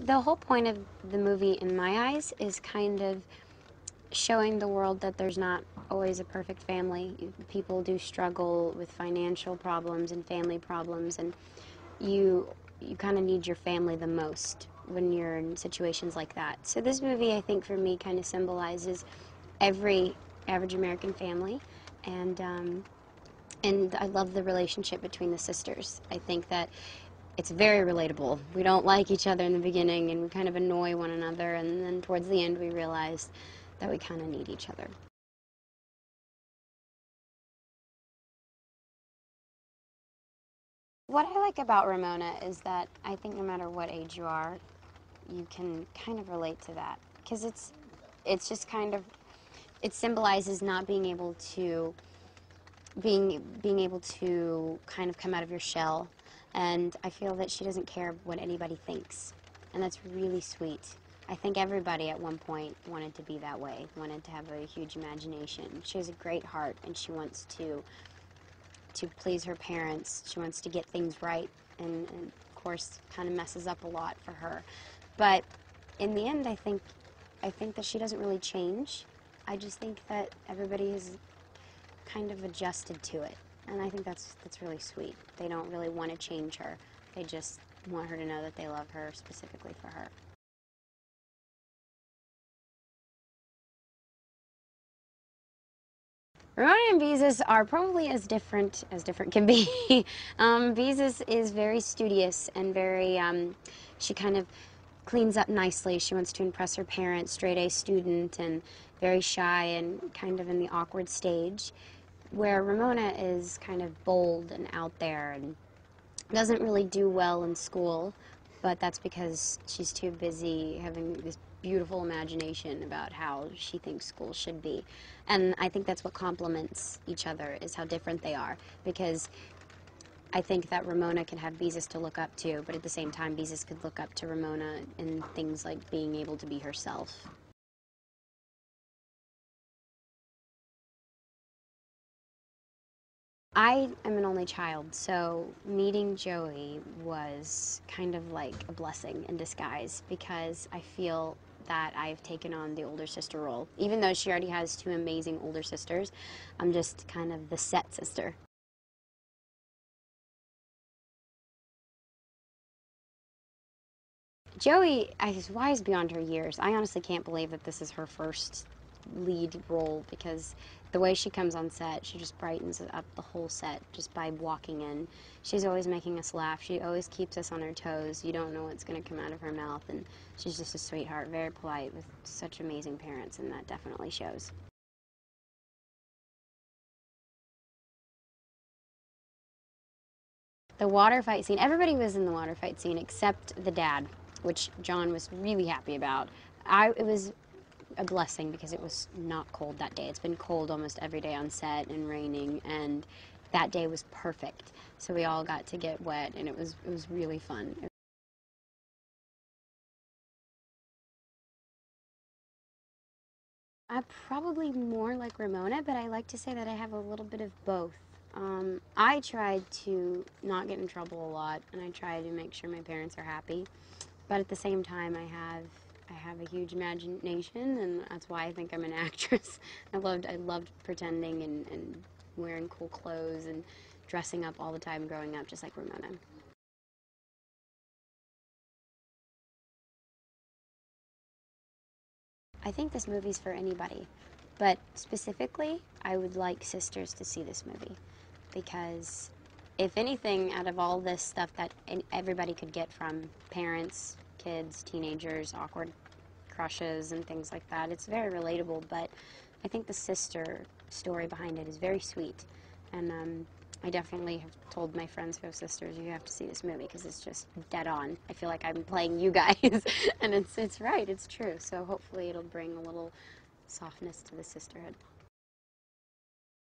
The whole point of the movie, in my eyes, is kind of showing the world that there's not always a perfect family. People do struggle with financial problems and family problems, and you kind of need your family the most when you're in situations like that. So this movie, I think, for me, kind of symbolizes every average American family, and I love the relationship between the sisters. I think that it's very relatable. We don't like each other in the beginning, and we kind of annoy one another, and then towards the end we realize that we kind of need each other. What I like about Ramona is that I think no matter what age you are, you can kind of relate to that, because it's just kind of, it symbolizes not being able to being able to kind of come out of your shell, and I feel that she doesn't care what anybody thinks, and that's really sweet. I think everybody at one point wanted to be that way, wanted to have a huge imagination. She has a great heart, and she wants to please her parents. She wants to get things right, and of course kind of messes up a lot for her. But in the end, I think that she doesn't really change. I just think that everybody has kind of adjusted to it, and I think that's really sweet. They don't really want to change her. They just want her to know that they love her specifically for her. Ramona and Beezus are probably as different can be. Beezus is very studious and very, she kind of cleans up nicely. She wants to impress her parents, straight A student, and very shy and kind of in the awkward stage, where Ramona is kind of bold and out there and doesn't really do well in school, but that's because she's too busy having this beautiful imagination about how she thinks school should be. And I think that's what complements each other, is how different they are, because I think that Ramona can have Beezus to look up to, but at the same time Beezus could look up to Ramona in things like being able to be herself. I am an only child, so meeting Joey was kind of like a blessing in disguise, because I feel that I've taken on the older sister role. Even though she already has two amazing older sisters, I'm just kind of the set sister. Joey is wise beyond her years. I honestly can't believe that this is her first lead role, because the way she comes on set, she just brightens up the whole set just by walking in. She's always making us laugh. She always keeps us on our toes. You don't know what's going to come out of her mouth, and she's just a sweetheart, very polite, with such amazing parents, and that definitely shows. The water fight scene, everybody was in the water fight scene except the dad, which John was really happy about. It was a blessing because it was not cold that day. It's been cold almost every day on set and raining, and that day was perfect. So we all got to get wet, and it was really fun. I'm probably more like Ramona, but I like to say that I have a little bit of both. I tried to not get in trouble a lot, and I try to make sure my parents are happy. But at the same time, I have a huge imagination, and that's why I think I'm an actress. I loved pretending and wearing cool clothes and dressing up all the time growing up, just like Ramona. I think this movie's for anybody, but specifically, I would like sisters to see this movie, because if anything, out of all this stuff that everybody could get from parents, kids, teenagers, awkward crushes, and things like that, it's very relatable, but I think the sister story behind it is very sweet, and I definitely have told my friends who have sisters, you have to see this movie, because it's just dead on. I feel like I'm playing you guys, and it's right, it's true, so hopefully it'll bring a little softness to the sisterhood.